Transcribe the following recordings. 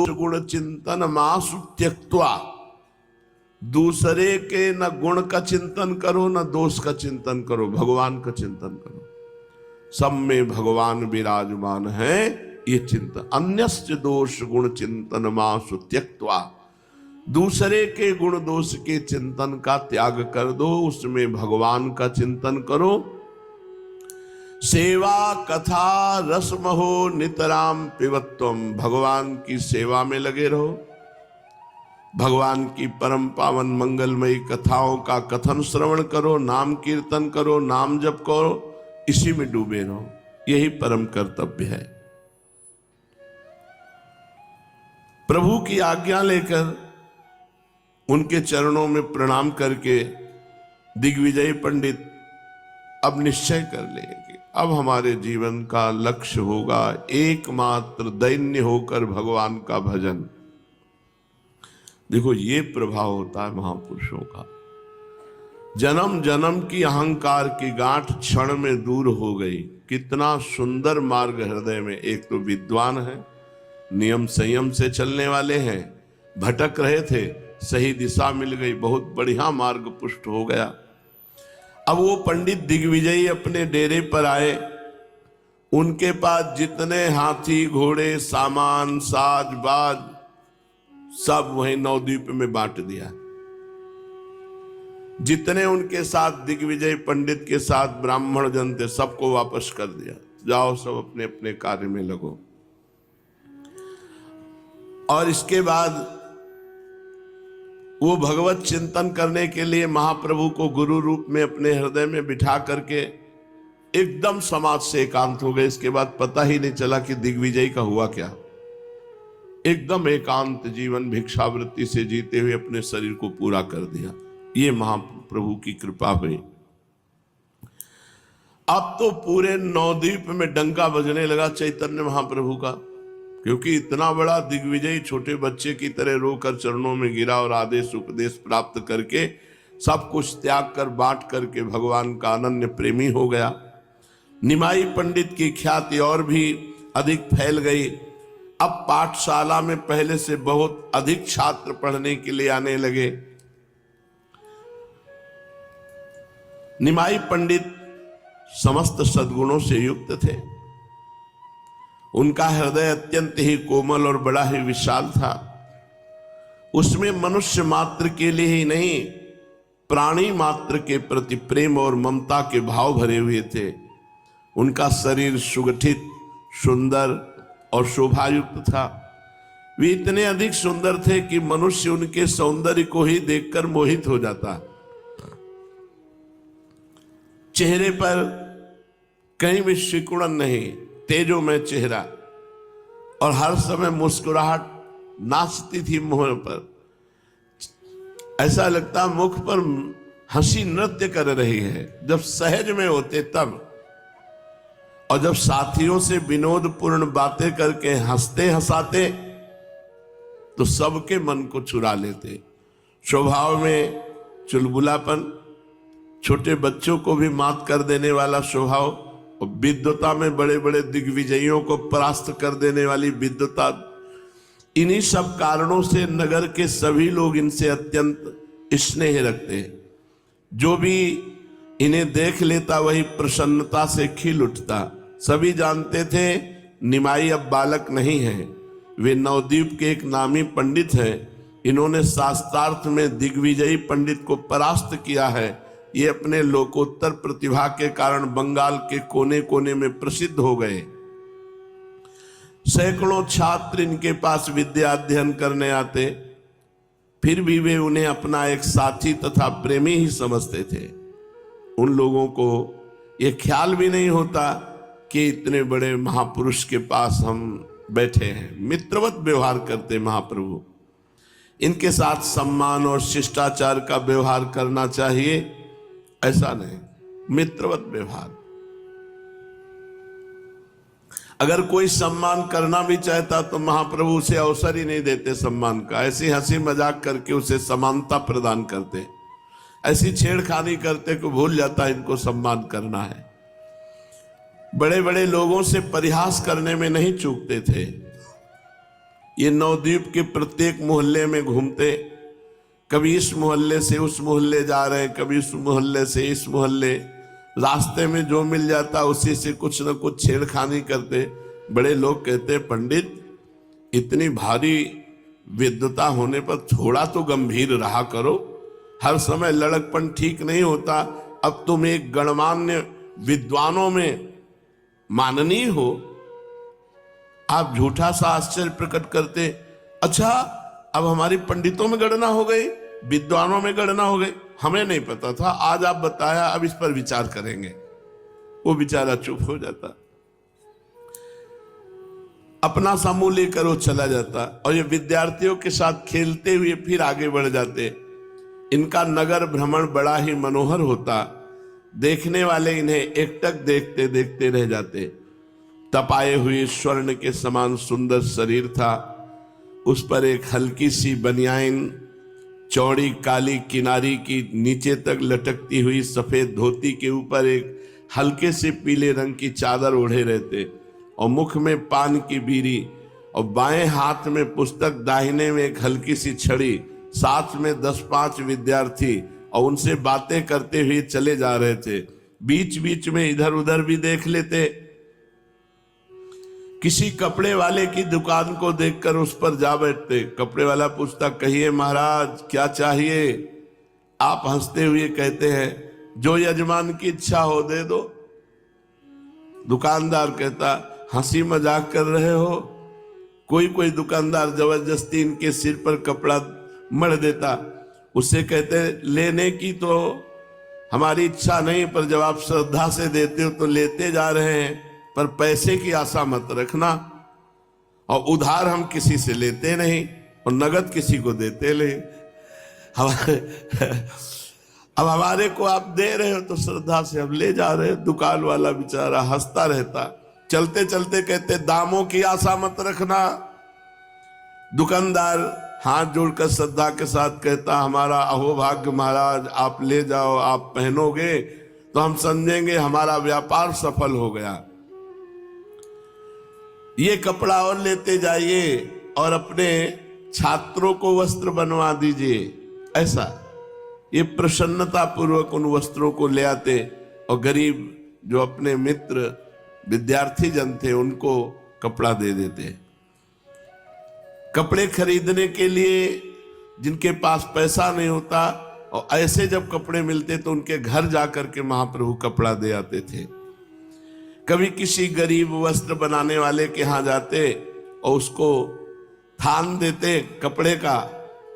दोष गुण चिंतन मासु त्यक्त्वा, दूसरे के न गुण का चिंतन करो न दोष का चिंतन करो, भगवान का चिंतन करो। सब में भगवान विराजमान है, ये चिंतन। अन्यस्य दोष गुण चिंतन मासु त्यक्त्वा, दूसरे के गुण दोष के चिंतन का त्याग कर दो, उसमें भगवान का चिंतन करो। सेवा कथा रसमहो नितराम पिबत्वम, भगवान की सेवा में लगे रहो, भगवान की परम पावन मंगलमयी कथाओं का कथन श्रवण करो, नाम कीर्तन करो, नाम जप करो, इसी में डूबे रहो, यही परम कर्तव्य है। प्रभु की आज्ञा लेकर उनके चरणों में प्रणाम करके दिग्विजय पंडित अब निश्चय कर लेंगे, अब हमारे जीवन का लक्ष्य होगा एकमात्र दैन्य होकर भगवान का भजन। देखो, ये प्रभाव होता है महापुरुषों का। जन्म जन्म की अहंकार की गांठ क्षण में दूर हो गई। कितना सुंदर मार्ग हृदय में। एक तो विद्वान है, नियम संयम से चलने वाले हैं, भटक रहे थे, सही दिशा मिल गई, बहुत बढ़िया मार्ग पुष्ट हो गया। अब वो पंडित दिग्विजयी अपने डेरे पर आए, उनके पास जितने हाथी घोड़े सामान साज बाज सब वहीं नवद्वीप में बांट दिया। जितने उनके साथ दिग्विजय पंडित के साथ ब्राह्मण जन थे सबको वापस कर दिया, जाओ सब अपने अपने कार्य में लगो। और इसके बाद वो भगवत चिंतन करने के लिए महाप्रभु को गुरु रूप में अपने हृदय में बिठा करके एकदम समाज से एकांत हो गए। इसके बाद पता ही नहीं चला कि दिग्विजय का हुआ क्या। एकदम एकांत जीवन भिक्षावृत्ति से जीते हुए अपने शरीर को पूरा कर दिया। ये महाप्रभु की कृपा हुई। अब तो पूरे नवद्वीप में डंका बजने लगा चैतन्य महाप्रभु का, क्योंकि इतना बड़ा दिग्विजय छोटे बच्चे की तरह रोकर चरणों में गिरा और आदेश उपदेश प्राप्त करके सब कुछ त्याग कर बांट करके भगवान का अनन्य प्रेमी हो गया। निमाई पंडित की ख्याति और भी अधिक फैल गई। अब पाठशाला में पहले से बहुत अधिक छात्र पढ़ने के लिए आने लगे। निमाई पंडित समस्त सद्गुणों से युक्त थे। उनका हृदय अत्यंत ही कोमल और बड़ा ही विशाल था। उसमें मनुष्य मात्र के लिए ही नहीं, प्राणी मात्र के प्रति प्रेम और ममता के भाव भरे हुए थे। उनका शरीर सुगठित, सुंदर और शोभायुक्त था। वे इतने अधिक सुंदर थे कि मनुष्य उनके सौंदर्य को ही देखकर मोहित हो जाता। चेहरे पर कहीं भी सिकुड़न नहीं, तेजोमय चेहरा, और हर समय मुस्कुराहट नाचती थी मुंह पर। ऐसा लगता मुख पर हंसी नृत्य कर रही है जब सहज में होते तब, और जब साथियों से विनोदपूर्ण बातें करके हंसते हंसाते तो सबके मन को चुरा लेते। स्वभाव में चुलबुलापन, छोटे बच्चों को भी मात कर देने वाला स्वभाव, और विद्वता में बड़े बड़े दिग्विजयों को परास्त कर देने वाली विद्वता। इन्हीं सब कारणों से नगर के सभी लोग इनसे अत्यंत स्नेह रखते हैं। जो भी इन्हें देख लेता वही प्रसन्नता से खिल उठता। सभी जानते थे निमाई अब बालक नहीं है, वे नवद्वीप के एक नामी पंडित हैं। इन्होंने शास्त्रार्थ में दिग्विजयी पंडित को परास्त किया है। ये अपने लोकोत्तर प्रतिभा के कारण बंगाल के कोने कोने में प्रसिद्ध हो गए। सैकड़ों छात्र इनके पास विद्या अध्ययन करने आते, फिर भी वे उन्हें अपना एक साथी तथा प्रेमी ही समझते थे। उन लोगों को ये ख्याल भी नहीं होता कि इतने बड़े महापुरुष के पास हम बैठे हैं। मित्रवत व्यवहार करते महाप्रभु। इनके साथ सम्मान और शिष्टाचार का व्यवहार करना चाहिए, ऐसा नहीं, मित्रवत व्यवहार। अगर कोई सम्मान करना भी चाहता तो महाप्रभु उसे अवसर ही नहीं देते सम्मान का। ऐसी हंसी मजाक करके उसे समानता प्रदान करते, ऐसी छेड़खानी करते को भूल जाता इनको सम्मान करना है। बड़े बड़े लोगों से परिहास करने में नहीं चूकते थे। ये नवद्वीप के प्रत्येक मोहल्ले में घूमते, कभी इस मोहल्ले से उस मोहल्ले जा रहे, कभी उस मोहल्ले से इस मोहल्ले, रास्ते में जो मिल जाता उसी से कुछ न कुछ छेड़खानी करते। बड़े लोग कहते, पंडित इतनी भारी विद्वता होने पर थोड़ा तो गंभीर रहा करो, हर समय लड़कपन ठीक नहीं होता। अब तुम एक गणमान्य विद्वानों में माननीय हो, आप झूठा सा आश्चर्य प्रकट करते। अच्छा, अब हमारी पंडितों में गणना हो गई, विद्वानों में गणना हो गई, हमें नहीं पता था, आज आप बताया, अब इस पर विचार करेंगे। वो बेचारा चुप हो जाता, अपना समूह लेकर वो चला जाता, और ये विद्यार्थियों के साथ खेलते हुए फिर आगे बढ़ जाते। इनका नगर भ्रमण बड़ा ही मनोहर होता, देखने वाले इन्हें एकटक देखते देखते रह जाते। तपाए हुए स्वर्ण के समान सुंदर शरीर था, उस पर एक हल्की सी बनियाइन, चौड़ी काली किनारी की नीचे तक लटकती हुई सफेद धोती के ऊपर एक हल्के से पीले रंग की चादर ओढ़े रहते, और मुख में पान की बीड़ी, और बाएं हाथ में पुस्तक, दाहिने में एक हल्की सी छड़ी। साथ में 10-5 विद्यार्थी, और उनसे बातें करते हुए चले जा रहे थे। बीच बीच में इधर उधर भी देख लेते। किसी कपड़े वाले की दुकान को देखकर उस पर जा बैठते। कपड़े वाला पूछता, कहिए महाराज क्या चाहिए? आप हंसते हुए कहते हैं, जो यजमान की इच्छा हो दे दो। दुकानदार कहता, हंसी मजाक कर रहे हो? कोई कोई दुकानदार जबरदस्ती इनके सिर पर कपड़ा मढ़ देता। उससे कहते, लेने की तो हमारी इच्छा नहीं, पर जब आप श्रद्धा से देते हो तो लेते जा रहे हैं, पर पैसे की आशा मत रखना, और उधार हम किसी से लेते नहीं, और नगद किसी को देते नहीं। अब हमारे को आप दे रहे हो तो श्रद्धा से हम ले जा रहे हैं। दुकान वाला बेचारा हंसता रहता। चलते चलते कहते, दामों की आशा मत रखना। दुकानदार हाथ जोड़कर श्रद्धा के साथ कहता, हमारा अहोभाग्य महाराज, आप ले जाओ, आप पहनोगे तो हम समझेंगे हमारा व्यापार सफल हो गया। ये कपड़ा और लेते जाइए और अपने छात्रों को वस्त्र बनवा दीजिए। ऐसा ये प्रसन्नता पूर्वक उन वस्त्रों को ले आते, और गरीब जो अपने मित्र विद्यार्थी जन थे उनको कपड़ा दे देते। कपड़े खरीदने के लिए जिनके पास पैसा नहीं होता, और ऐसे जब कपड़े मिलते तो उनके घर जाकर के महाप्रभु कपड़ा दे आते थे। कभी किसी गरीब वस्त्र बनाने वाले के यहाँ जाते और उसको थान देते कपड़े का,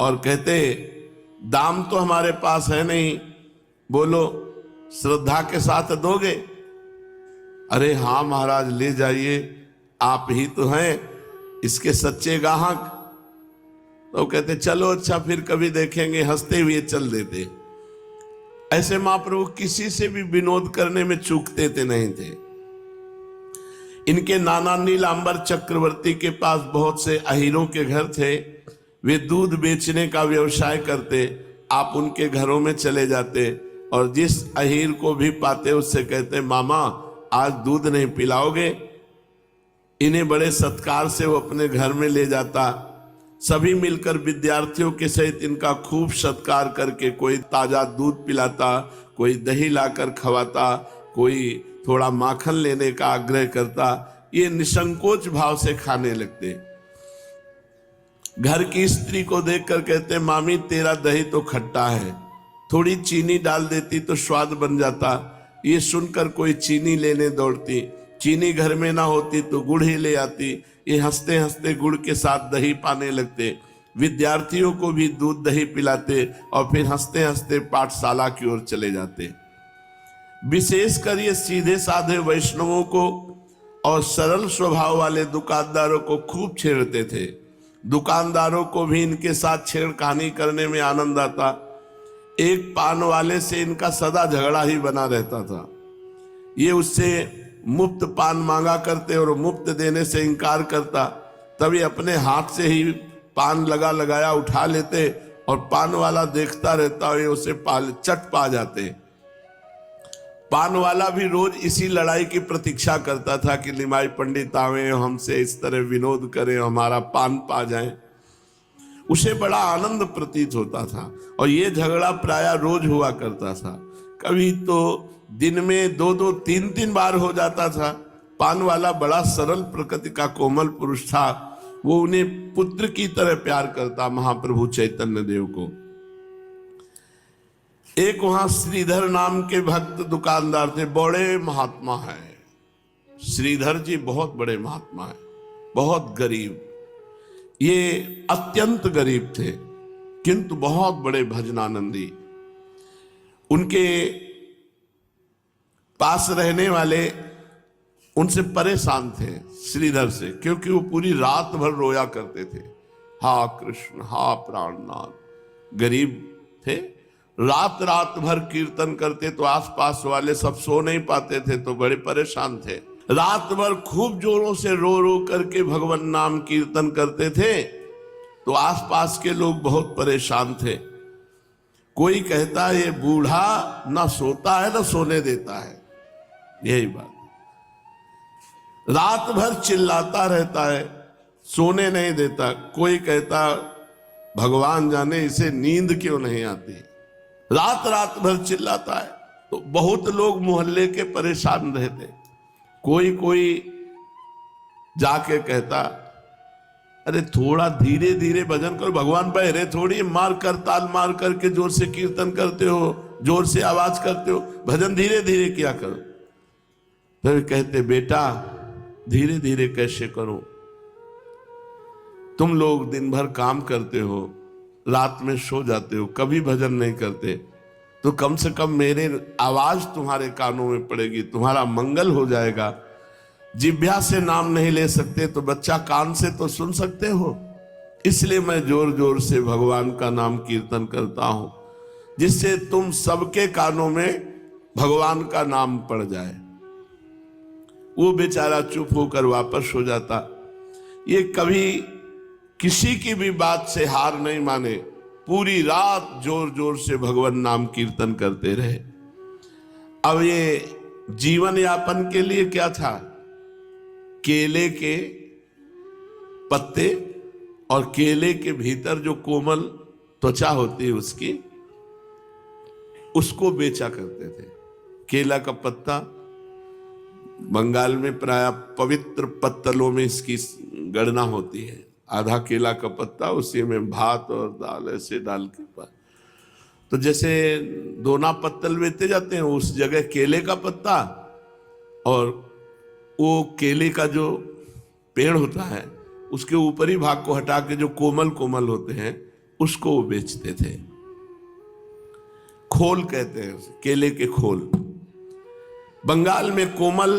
और कहते, दाम तो हमारे पास है नहीं, बोलो श्रद्धा के साथ दोगे? अरे हाँ महाराज, ले जाइए, आप ही तो हैं इसके सच्चे गाहक। तो कहते, चलो अच्छा, फिर कभी देखेंगे, हंसते हुए चल देते। ऐसे महाप्रभु किसी से भी विनोद करने में चूकते थे नहीं थे। इनके नाना नीलांबर चक्रवर्ती के पास बहुत से अहीरों के घर थे। वे दूध बेचने का व्यवसाय करते। आप उनके घरों में चले जाते और जिस अहीर को भी पाते उससे कहते, मामा आज दूध नहीं पिलाओगे? इन्हें बड़े सत्कार से वो अपने घर में ले जाता। सभी मिलकर विद्यार्थियों के सहित इनका खूब सत्कार करके कोई ताजा दूध पिलाता, कोई दही लाकर खवाता, कोई थोड़ा माखन लेने का आग्रह करता। ये निसंकोच भाव से खाने लगते। घर की स्त्री को देखकर कहते, मामी तेरा दही तो खट्टा है, थोड़ी चीनी डाल देती तो स्वाद बन जाता। ये सुनकर कोई चीनी लेने दौड़ती, चीनी घर में ना होती तो गुड़ ही ले आती। ये हंसते हंसते गुड़ के साथ दही पाने लगते। विद्यार्थियों को भी दूध दही पिलाते और फिर हंसते हंसते पाठशाला की ओर चले जाते। विशेषकर ये सीधे साधे वैष्णवों को और सरल स्वभाव वाले दुकानदारों को खूब छेड़ते थे। दुकानदारों को भी इनके साथ छेड़खानी करने में आनंद आता। एक पान वाले से इनका सदा झगड़ा ही बना रहता था। ये उससे मुफ्त पान मांगा करते और मुफ्त देने से इनकार करता। तभी अपने हाथ से ही पान लगाया उठा लेते और पान वाला देखता रहता और ये उसे चट पा जाते। पान वाला भी रोज इसी लड़ाई की प्रतीक्षा करता था कि निमाई पंडित आवे, हमसे इस तरह विनोद करें, हमारा पान पा जाए। उसे बड़ा आनंद प्रतीत होता था और ये झगड़ा प्रायः रोज हुआ करता था। कभी तो दिन में 2-2, 3-3 बार हो जाता था। पान वाला बड़ा सरल प्रकृति का कोमल पुरुष था। वो उन्हें पुत्र की तरह प्यार करता, महाप्रभु चैतन्य देव को। एक वहां श्रीधर नाम के भक्त दुकानदार थे, बड़े महात्मा है। श्रीधर जी बहुत बड़े महात्मा है, बहुत गरीब, ये अत्यंत गरीब थे किंतु बहुत बड़े भजनानंदी। उनके पास रहने वाले उनसे परेशान थे, श्रीधर से, क्योंकि वो पूरी रात भर रोया करते थे, हा कृष्ण हा प्राणनाथ। गरीब थे, रात रात भर कीर्तन करते तो आसपास वाले सब सो नहीं पाते थे, तो बड़े परेशान थे। रात भर खूब जोरों से रो रो करके भगवान नाम कीर्तन करते थे, तो आसपास के लोग बहुत परेशान थे। कोई कहता है ये बूढ़ा ना सोता है ना सोने देता है, यही बात। रात भर चिल्लाता रहता है, सोने नहीं देता। कोई कहता भगवान जाने इसे नींद क्यों नहीं आती, रात रात भर चिल्लाता है। तो बहुत लोग मोहल्ले के परेशान रहते। कोई जाके कहता अरे थोड़ा धीरे धीरे भजन करो, भगवान बहरे थोड़ी, मार कर ताल मार करके जोर से कीर्तन करते हो, जोर से आवाज करते हो, भजन धीरे धीरे किया करो। तो कहते बेटा धीरे धीरे कैसे करो, तुम लोग दिन भर काम करते हो, रात में सो जाते हो, कभी भजन नहीं करते, तो कम से कम मेरे आवाज तुम्हारे कानों में पड़ेगी, तुम्हारा मंगल हो जाएगा। जिह्वा से नाम नहीं ले सकते तो बच्चा कान से तो सुन सकते हो। इसलिए मैं जोर जोर से भगवान का नाम कीर्तन करता हूं, जिससे तुम सबके कानों में भगवान का नाम पड़ जाए। वो बेचारा चुप होकर वापस हो जाता। ये कभी किसी की भी बात से हार नहीं माने, पूरी रात जोर जोर से भगवान नाम कीर्तन करते रहे। अब ये जीवन यापन के लिए क्या था, केले के पत्ते और केले के भीतर जो कोमल त्वचा होती है उसकी, उसको बेचा करते थे। केला का पत्ता बंगाल में प्राय पवित्र पत्तलों में इसकी गणना होती है। आधा केला का पत्ता, उसी में भात और दाल ऐसे डाल के तो जैसे दोना पत्तल बेचे जाते हैं, उस जगह केले का पत्ता और वो केले का जो पेड़ होता है उसके ऊपरी भाग को हटा के जो कोमल कोमल होते हैं उसको वो बेचते थे। खोल कहते हैं उसे, केले के खोल। बंगाल में कोमल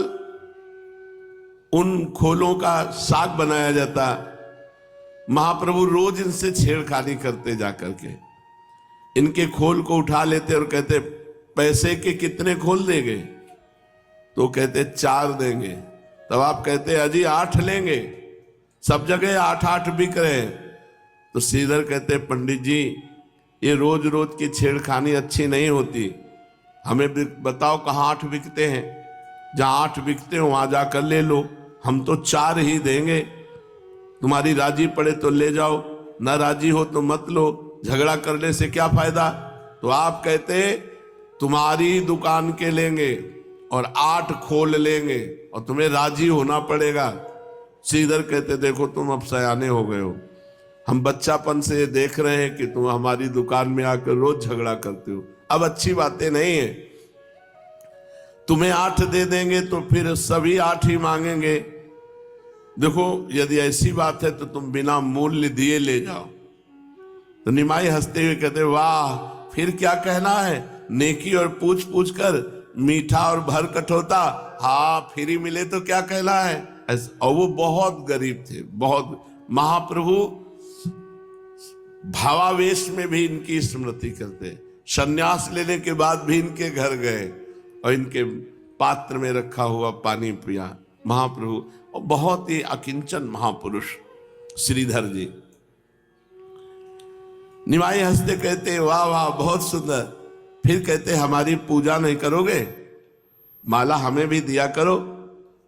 उन खोलों का साग बनाया जाता। महाप्रभु रोज इनसे छेड़खानी करते जाकर के, इनके खोल को उठा लेते और कहते पैसे के कितने खोल देंगे, तो कहते 4 देंगे। तब आप कहते अजी 8 लेंगे, सब जगह 8-8 बिक रहे हैं। तो श्रीधर कहते पंडित जी ये रोज रोज की छेड़खानी अच्छी नहीं होती, हमें बताओ कहाँ 8 बिकते हैं, जहां 8 बिकते हो वहां जाकर ले लो, हम तो 4 ही देंगे, तुम्हारी राजी पड़े तो ले जाओ, ना राजी हो तो मत लो, झगड़ा करने से क्या फायदा। तो आप कहते तुम्हारी दुकान के लेंगे और 8 खोल लेंगे और तुम्हें राजी होना पड़ेगा। श्रीधर कहते देखो तुम अब सयाने हो गए हो, हम बच्चापन से देख रहे हैं कि तुम हमारी दुकान में आकर रोज झगड़ा करते हो, अब अच्छी बातें नहीं है। तुम्हें 8 दे देंगे तो फिर सभी 8 ही मांगेंगे। देखो यदि ऐसी बात है तो तुम बिना मूल्य दिए ले जाओ। तो निमाई हंसते हुए कहते वाह, फिर क्या कहना है, नेकी और पूछ पूछ कर मीठा और भर कठोता, हाँ फ्री मिले तो क्या कहना है। और वो बहुत गरीब थे, बहुत। महाप्रभु भावावेश में भी इनकी स्मृति करते, संन्यास लेने के बाद भी इनके घर गए और इनके पात्र में रखा हुआ पानी पिया महाप्रभु। और बहुत ही अकिंचन महापुरुष श्रीधर जी। निमाई हंसते कहते वाह वाह बहुत सुंदर। फिर कहते हमारी पूजा नहीं करोगे, माला हमें भी दिया करो।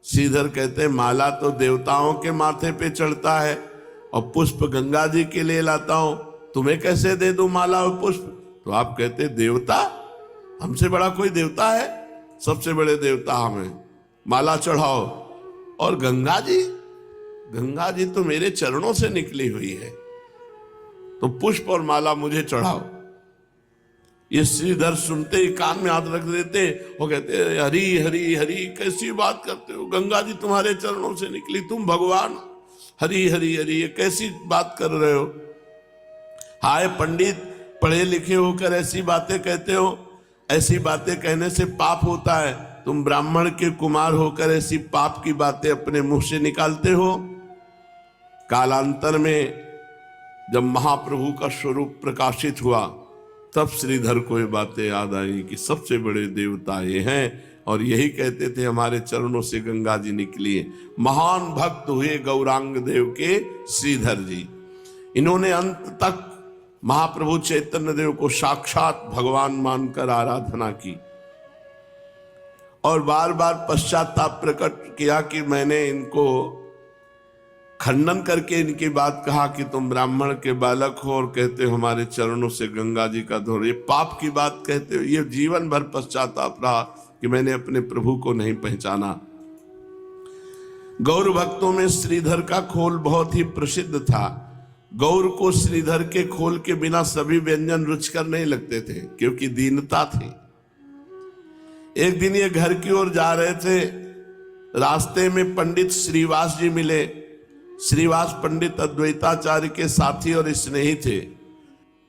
श्रीधर कहते हैं माला तो देवताओं के माथे पे चढ़ता है और पुष्प गंगा जी के लिए लाता हूं, तुम्हें कैसे दे दूं माला और पुष्प? तो आप कहते देवता, हमसे बड़ा कोई देवता है? सबसे बड़े देवता हमें, माला चढ़ाओ। और गंगा जी तो मेरे चरणों से निकली हुई है, तो पुष्प और माला मुझे चढ़ाओ। ये श्रीधर सुनते ही कान में हाथ रख देते और कहते हरी हरी हरी, कैसी बात करते हो, गंगा जी तुम्हारे चरणों से निकली, तुम भगवान, हरी हरी हरी, ये कैसी बात कर रहे हो? हाय पंडित, पढ़े लिखे होकर ऐसी बातें कहते हो, ऐसी बातें कहने से पाप होता है। तुम ब्राह्मण के कुमार होकर ऐसी पाप की बातें अपने मुंह से निकालते हो। कालांतर में जब महाप्रभु का स्वरूप प्रकाशित हुआ तब श्रीधर को ये बातें याद आई कि सबसे बड़े देवता ये हैं और यही कहते थे हमारे चरणों से गंगा जी निकली है। महान भक्त हुए गौरांग देव के श्रीधर जी। इन्होंने अंत तक महाप्रभु चैतन्य देव को साक्षात भगवान मानकर आराधना की और बार बार पश्चाताप प्रकट किया कि मैंने इनको खंडन करके इनकी बात कहा कि तुम ब्राह्मण के बालक हो और कहते हो हमारे चरणों से गंगा जी का धोर, ये पाप की बात कहते हो। ये जीवन भर पश्चाताप रहा कि मैंने अपने प्रभु को नहीं पहचाना। गौर भक्तों में श्रीधर का खोल बहुत ही प्रसिद्ध था। गौर को श्रीधर के खोल के बिना सभी व्यंजन रुचिकर नहीं लगते थे, क्योंकि दीनता थी। एक दिन ये घर की ओर जा रहे थे, रास्ते में पंडित श्रीवास जी मिले। श्रीवास पंडित अद्वैताचार्य के साथी और स्नेही थे।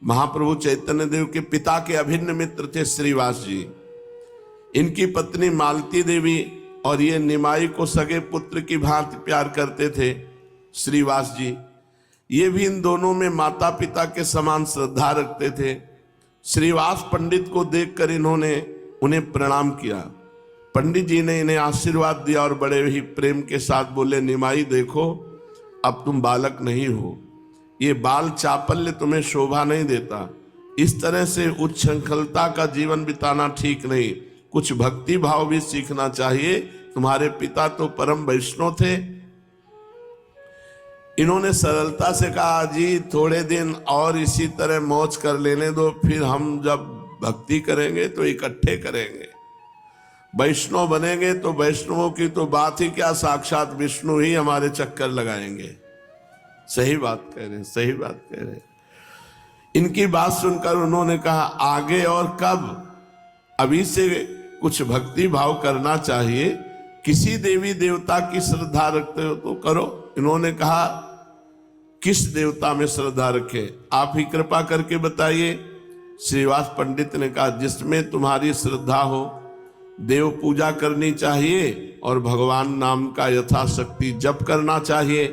महाप्रभु चैतन्य देव के पिता के अभिन्न मित्र थे श्रीवास जी। इनकी पत्नी मालती देवी और ये निमाई को सगे पुत्र की भांति प्यार करते थे श्रीवास जी। ये भी इन दोनों में माता पिता के समान श्रद्धा रखते थे। श्रीवास पंडित को देखकर इन्होंने उन्हें प्रणाम किया। पंडित जी ने इन्हें आशीर्वाद दिया और बड़े ही प्रेम के साथ बोले, निमाई देखो, अब तुम बालक नहीं हो, ये बाल चापल्य तुम्हें शोभा नहीं देता। इस तरह से उच्छृंखलता का जीवन बिताना ठीक नहीं, कुछ भक्ति भाव भी सीखना चाहिए। तुम्हारे पिता तो परम वैष्णव थे। इन्होंने सरलता से कहा, जी थोड़े दिन और इसी तरह मौज कर लेने दो, फिर हम जब भक्ति करेंगे तो इकट्ठे करेंगे, वैष्णव बनेंगे तो वैष्णवों की तो बात ही क्या, साक्षात विष्णु ही हमारे चक्कर लगाएंगे। सही बात कह रहे हैं, सही बात कह रहे हैं। इनकी बात सुनकर उन्होंने कहा, आगे और कब, अभी से कुछ भक्ति भाव करना चाहिए। किसी देवी देवता की श्रद्धा रखते हो तो करो। इन्होंने कहा, किस देवता में श्रद्धा रखे, आप ही कृपा करके बताइए। श्रीवास पंडित ने कहा, जिसमें तुम्हारी श्रद्धा हो। देव पूजा करनी चाहिए और भगवान नाम का यथाशक्ति जप करना चाहिए।